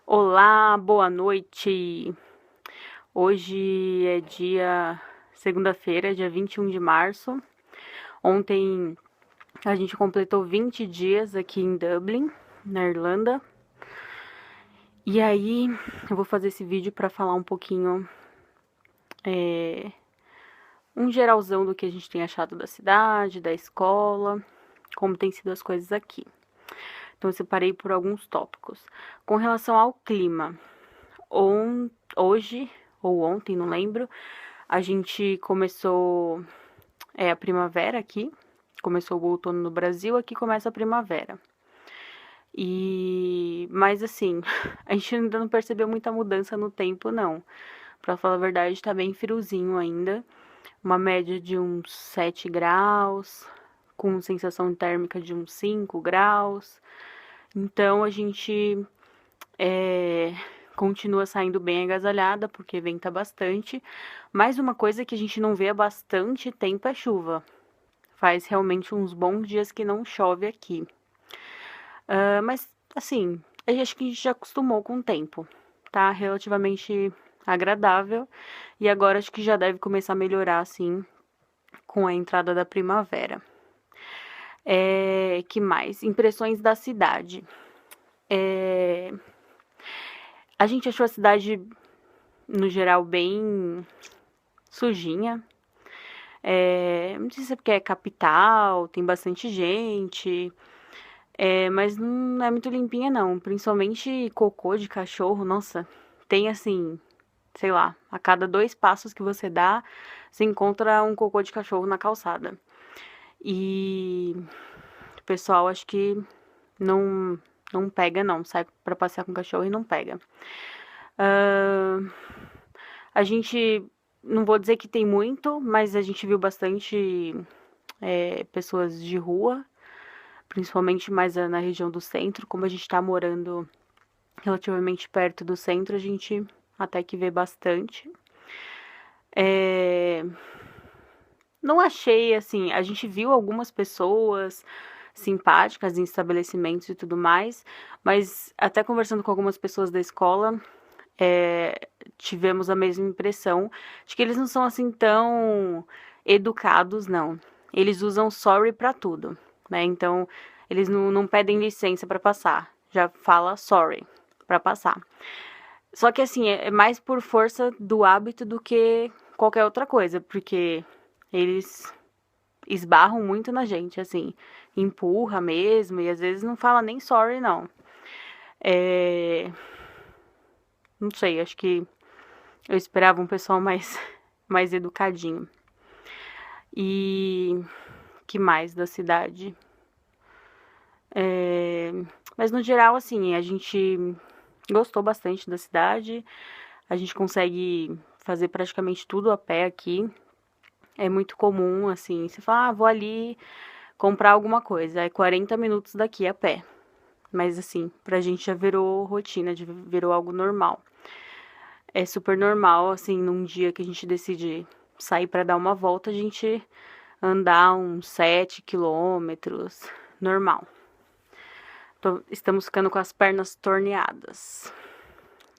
Olá, boa noite. Hoje é segunda-feira, dia 21 de março. Ontem a gente completou 20 dias aqui em Dublin, na Irlanda. E aí, eu vou fazer esse vídeo para falar um pouquinho, um geralzão do que a gente tem achado da cidade, da escola, como tem sido as coisas aqui. Então, eu separei por alguns tópicos. Com relação ao clima, hoje ou ontem, não lembro, a gente começou a primavera aqui. Começou o outono no Brasil, aqui começa a primavera. Mas assim, a gente ainda não percebeu muita mudança no tempo, não. Pra falar a verdade, tá bem friozinho ainda. Uma média de uns 7 graus, com sensação térmica de uns 5 graus. Então a gente continua saindo bem agasalhada, porque venta bastante. Mas uma coisa que a gente não vê há bastante tempo é chuva. Faz realmente uns bons dias que não chove aqui. Mas, assim, acho que a gente já acostumou com o tempo. Tá relativamente agradável. E agora acho que já deve começar a melhorar, assim, com a entrada da primavera. Que mais? Impressões da cidade. A gente achou a cidade, no geral, bem sujinha. Não sei se é porque é capital, tem bastante gente. Mas não é muito limpinha, não. Principalmente cocô de cachorro, nossa. Tem assim, sei lá, a cada 2 passos que você dá, você encontra um cocô de cachorro na calçada. E o pessoal acho que não pega, não. Sai pra passear com o cachorro e não pega. A gente, não vou dizer que tem muito, mas a gente viu bastante pessoas de rua, principalmente mais na região do centro. Como a gente tá morando relativamente perto do centro, a gente até que vê bastante. Não achei, assim, a gente viu algumas pessoas simpáticas em estabelecimentos e tudo mais, mas até conversando com algumas pessoas da escola, tivemos a mesma impressão de que eles não são assim tão educados, não. Eles usam sorry pra tudo, né? Então, eles não pedem licença pra passar, já fala sorry pra passar. Só que assim, é mais por força do hábito do que qualquer outra coisa, porque eles esbarram muito na gente, assim, empurra mesmo, e às vezes não fala nem sorry, não. Não sei, acho que eu esperava um pessoal mais educadinho. E que mais da cidade? Mas no geral, assim, a gente gostou bastante da cidade. A gente consegue fazer praticamente tudo a pé aqui. É muito comum, assim, você fala, vou ali comprar alguma coisa. É 40 minutos daqui a pé. Mas, assim, pra gente já virou rotina, virou algo normal. É super normal, assim, num dia que a gente decide sair pra dar uma volta, a gente andar uns 7 quilômetros, normal. Estamos ficando com as pernas torneadas.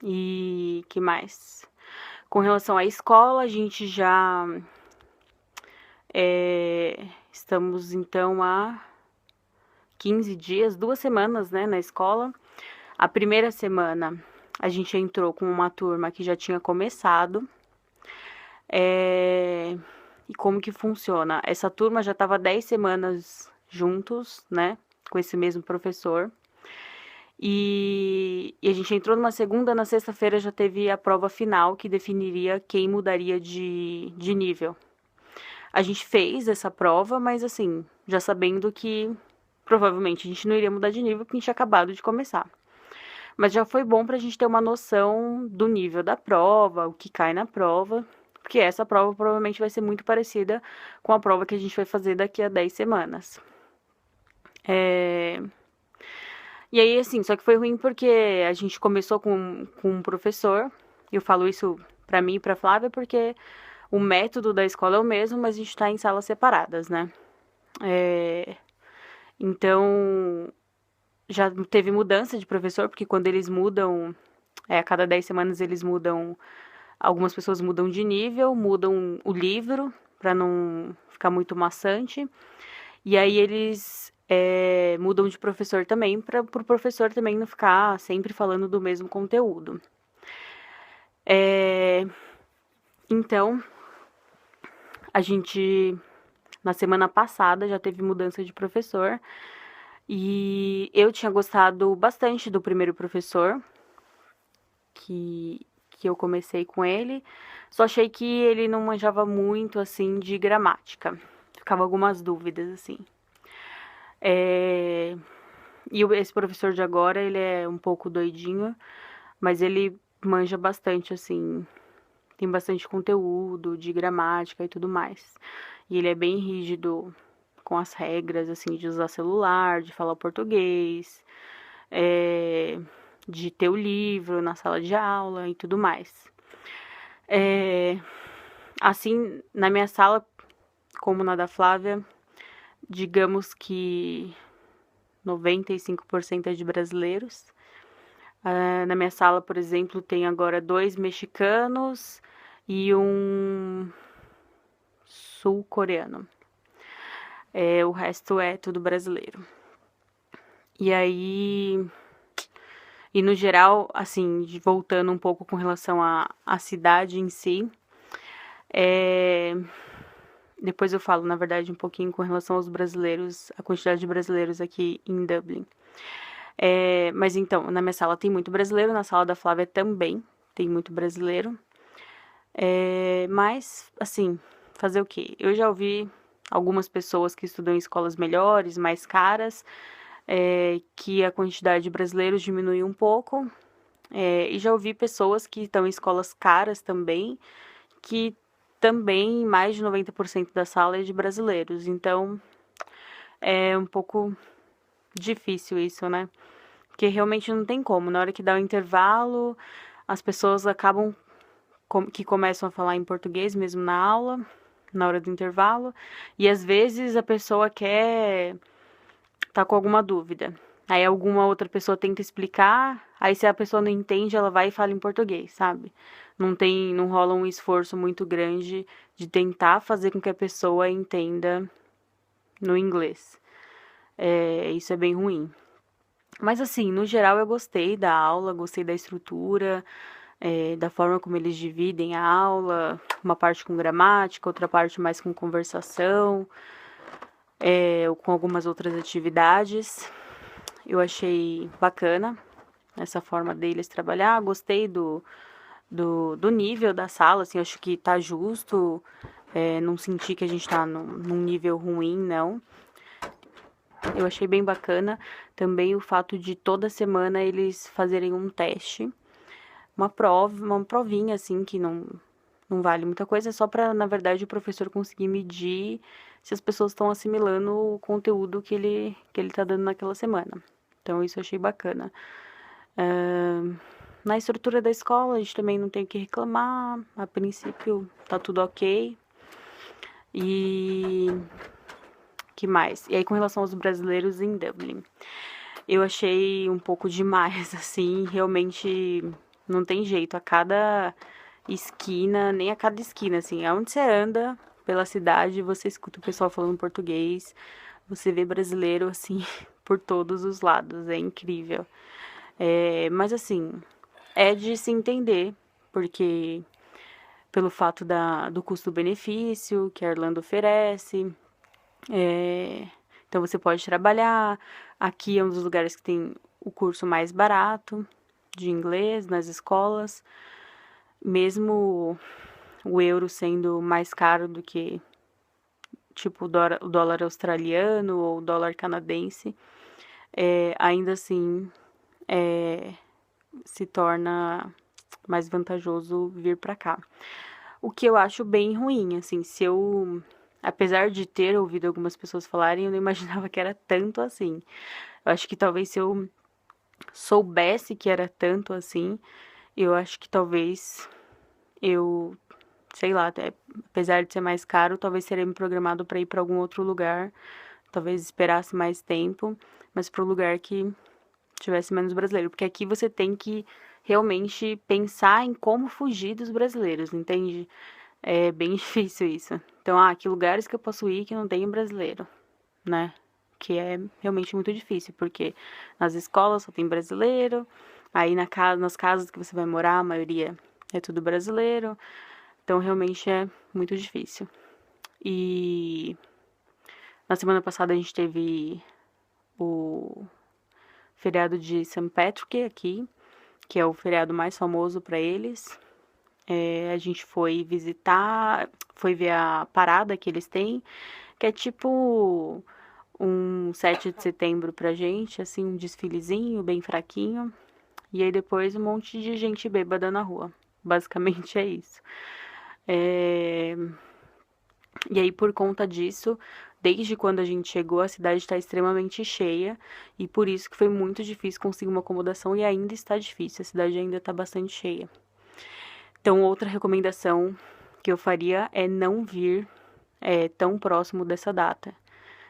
E que mais? Com relação à escola, a gente já estamos então há 15 dias, 2 semanas, né, na escola. A primeira semana a gente entrou com uma turma que já tinha começado. E como que funciona? Essa turma já estava 10 semanas juntos, né, com esse mesmo professor. E a gente entrou numa segunda, na sexta-feira já teve a prova final que definiria quem mudaria de nível. A gente fez essa prova, mas assim, já sabendo que provavelmente a gente não iria mudar de nível porque a gente tinha acabado de começar. Mas já foi bom pra gente ter uma noção do nível da prova, o que cai na prova, porque essa prova provavelmente vai ser muito parecida com a prova que a gente vai fazer daqui a 10 semanas. E aí, assim, só que foi ruim porque a gente começou com um professor, eu falo isso pra mim e pra Flávia porque o método da escola é o mesmo, mas a gente tá em salas separadas, né? Então, já teve mudança de professor, porque quando eles mudam A cada 10 semanas eles mudam, algumas pessoas mudam de nível, mudam o livro para não ficar muito maçante. E aí eles mudam de professor também, para o professor também não ficar sempre falando do mesmo conteúdo. Então, a gente, na semana passada, já teve mudança de professor. E eu tinha gostado bastante do primeiro professor, que eu comecei com ele. Só achei que ele não manjava muito, assim, de gramática. Ficava algumas dúvidas, assim. E esse professor de agora, ele é um pouco doidinho, mas ele manja bastante, assim, tem bastante conteúdo de gramática e tudo mais. E ele é bem rígido com as regras, assim, de usar celular, de falar português, de ter o livro na sala de aula e tudo mais. Assim, na minha sala, como na da Flávia, digamos que 95% é de brasileiros. Na minha sala, por exemplo, tem agora 2 mexicanos e um sul-coreano. O resto é tudo brasileiro. E aí, e no geral, assim, voltando um pouco com relação à cidade em si, depois eu falo, na verdade, um pouquinho com relação aos brasileiros, a quantidade de brasileiros aqui em Dublin. Mas então, na minha sala tem muito brasileiro, na sala da Flávia também tem muito brasileiro. Mas, assim, fazer o quê? Eu já ouvi algumas pessoas que estudam em escolas melhores, mais caras, que a quantidade de brasileiros diminui um pouco. E já ouvi pessoas que estão em escolas caras também, que também mais de 90% da sala é de brasileiros. Então, é um pouco difícil isso, né? Porque realmente não tem como. Na hora que dá o intervalo, as pessoas acabam que começam a falar em português mesmo na aula, na hora do intervalo. E às vezes a pessoa quer tá com alguma dúvida. Aí alguma outra pessoa tenta explicar, aí se a pessoa não entende, ela vai e fala em português, sabe? Não rola um esforço muito grande de tentar fazer com que a pessoa entenda no inglês. Isso é bem ruim. Mas assim, no geral eu gostei da aula, gostei da estrutura, da forma como eles dividem a aula, uma parte com gramática, outra parte mais com conversação, ou com algumas outras atividades. Eu achei bacana essa forma deles trabalhar, gostei do nível da sala, assim, acho que tá justo, não senti que a gente tá num nível ruim, não. Eu achei bem bacana também o fato de toda semana eles fazerem um teste, uma provinha, assim, que não vale muita coisa, é só para, na verdade, o professor conseguir medir se as pessoas estão assimilando o conteúdo que ele tá dando naquela semana. Então, isso eu achei bacana. Na estrutura da escola, a gente também não tem o que reclamar. A princípio, tá tudo ok. E que mais? E aí, com relação aos brasileiros em Dublin, eu achei um pouco demais, assim, realmente não tem jeito. A cada esquina, nem a cada esquina, assim, aonde você anda pela cidade, você escuta o pessoal falando português, você vê brasileiro, assim, por todos os lados, é incrível. Mas, assim, é de se entender, porque pelo fato do custo-benefício que a Irlanda oferece, então você pode trabalhar. Aqui é um dos lugares que tem o curso mais barato de inglês nas escolas, mesmo o euro sendo mais caro do que tipo o dólar australiano ou o dólar canadense, ainda assim se torna mais vantajoso vir para cá. O que eu acho bem ruim, assim, apesar de ter ouvido algumas pessoas falarem, eu não imaginava que era tanto assim. Eu acho que talvez se eu soubesse que era tanto assim, eu acho que talvez eu, sei lá, apesar de ser mais caro, talvez teria me programado para ir para algum outro lugar, talvez esperasse mais tempo, mas para um lugar que tivesse menos brasileiro, porque aqui você tem que realmente pensar em como fugir dos brasileiros, entende? É bem difícil isso. Então, que lugares que eu posso ir que não tem brasileiro, né? Que é realmente muito difícil, porque nas escolas só tem brasileiro, aí nas casas que você vai morar, a maioria é tudo brasileiro, então realmente é muito difícil. E na semana passada a gente teve o feriado de St. Patrick aqui, que é o feriado mais famoso para eles. A gente foi visitar, foi ver a parada que eles têm, que é tipo um 7 de setembro pra gente, assim, um desfilezinho bem fraquinho. E aí depois um monte de gente bêbada na rua. Basicamente é isso. É... E aí, por conta disso, desde quando a gente chegou, a cidade está extremamente cheia. E por isso que foi muito difícil conseguir uma acomodação e ainda está difícil. A cidade ainda está bastante cheia. Então, outra recomendação que eu faria é não vir tão próximo dessa data.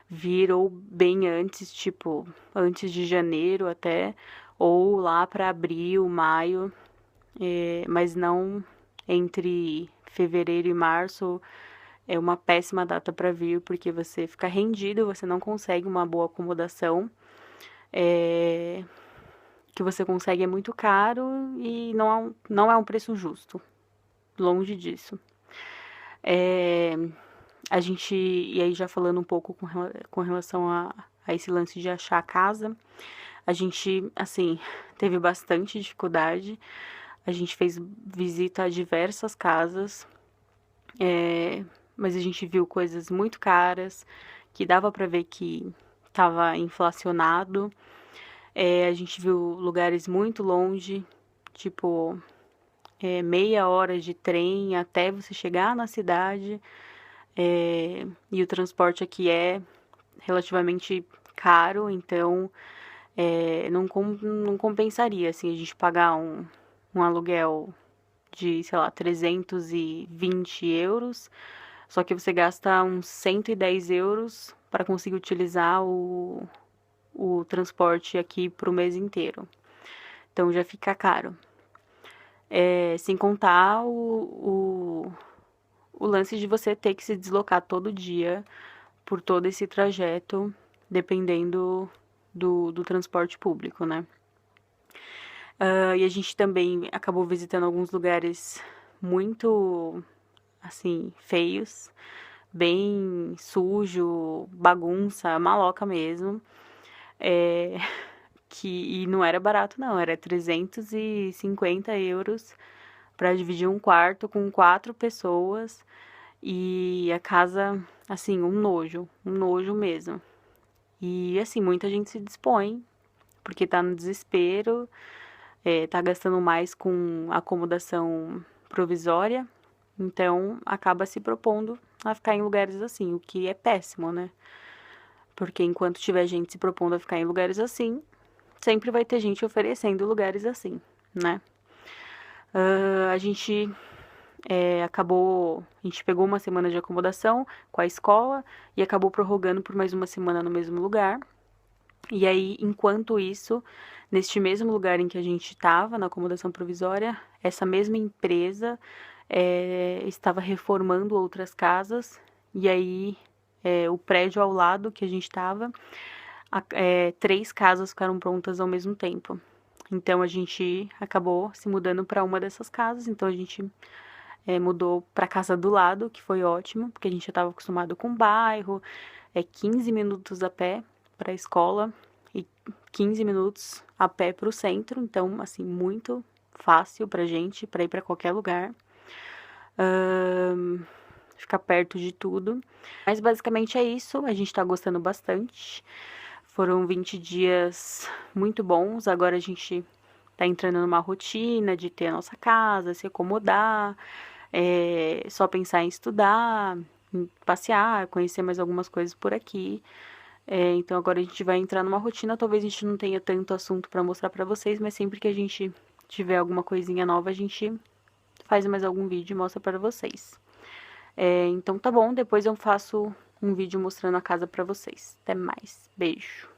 Vir ou bem antes, tipo, antes de janeiro até, ou lá para abril, maio, mas não entre fevereiro e março. É uma péssima data para vir, porque você fica rendido, você não consegue uma boa acomodação. Que você consegue é muito caro e não é um preço justo. Longe disso. A gente, e aí já falando um pouco com relação a esse lance de achar a casa, a gente, assim, teve bastante dificuldade. A gente fez visita a diversas casas, mas a gente viu coisas muito caras, que dava pra ver que tava inflacionado. A gente viu lugares muito longe, tipo, meia hora de trem até você chegar na cidade. E o transporte aqui é relativamente caro, então não compensaria assim, a gente pagar um aluguel de, sei lá, 320 euros, só que você gasta uns 110 euros para conseguir utilizar o transporte aqui para o mês inteiro. Então já fica caro. Sem contar o lance de você ter que se deslocar todo dia por todo esse trajeto, dependendo do transporte público, né? E a gente também acabou visitando alguns lugares muito, assim, feios, bem sujo, bagunça, maloca mesmo. E não era barato, não, era 350 euros para dividir um quarto com 4 pessoas. E a casa, assim, um nojo mesmo. E assim, muita gente se dispõe, porque tá no desespero, tá gastando mais com acomodação provisória, então acaba se propondo a ficar em lugares assim, o que é péssimo, né? Porque enquanto tiver gente se propondo a ficar em lugares assim, sempre vai ter gente oferecendo lugares assim, né? A gente a gente pegou uma semana de acomodação com a escola e acabou prorrogando por mais uma semana no mesmo lugar. E aí, enquanto isso, neste mesmo lugar em que a gente estava, na acomodação provisória, essa mesma empresa estava reformando outras casas. E aí, o prédio ao lado que a gente estava, 3 casas ficaram prontas ao mesmo tempo. Então, a gente acabou se mudando para uma dessas casas. Então, a gente mudou para a casa do lado, que foi ótimo, porque a gente já estava acostumado com o bairro, 15 minutos a pé para a escola e 15 minutos a pé para o centro, então, assim, muito fácil pra gente, para ir para qualquer lugar. Ficar perto de tudo. Mas basicamente é isso, a gente tá gostando bastante. Foram 20 dias muito bons, agora a gente tá entrando numa rotina de ter a nossa casa, se acomodar, só pensar em estudar, em passear, conhecer mais algumas coisas por aqui. Então agora a gente vai entrar numa rotina, talvez a gente não tenha tanto assunto para mostrar para vocês, mas sempre que a gente tiver alguma coisinha nova, a gente faz mais algum vídeo e mostra para vocês. Então tá bom, depois eu faço um vídeo mostrando a casa para vocês. Até mais, beijo!